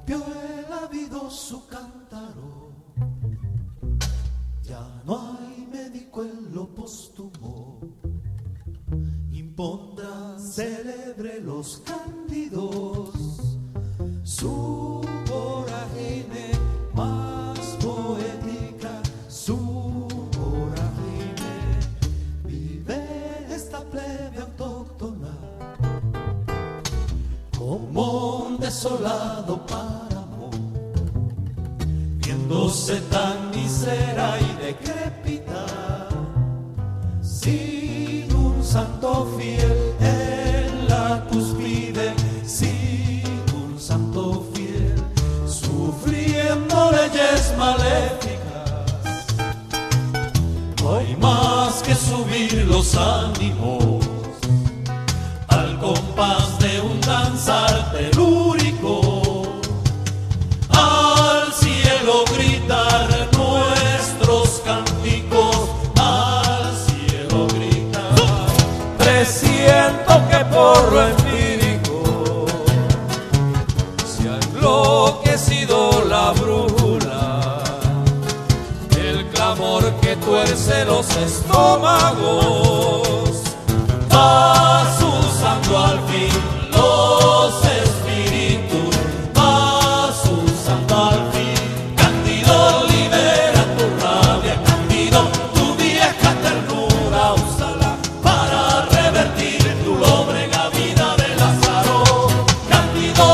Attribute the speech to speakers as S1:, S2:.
S1: vio el ávido su cántaro, ya no hay médico en lo póstumo, impondrán célebre los cándidos, su voragine más poética, su voragine, vive esta plebe autóctona como un desolado páramo, viéndose tan mísera y decrépita, sin un santo fiel en la cúspide, sin un santo fiel, sufriendo leyes maléficas. No hay más que subir los ánimos al compás de un danzar telúrico, al cielo gritar nuestros cánticos, al cielo gritar.
S2: Presiento que por lo empírico se ha enloquecido la brújula, el clamor que tuerce los estómagos va usando al fin los espíritus, vas usando al fin. Cándido, libera tu rabia, Cándido, tu vieja ternura, úsala para revertir tu lóbrega vida de Lázaro. Cándido,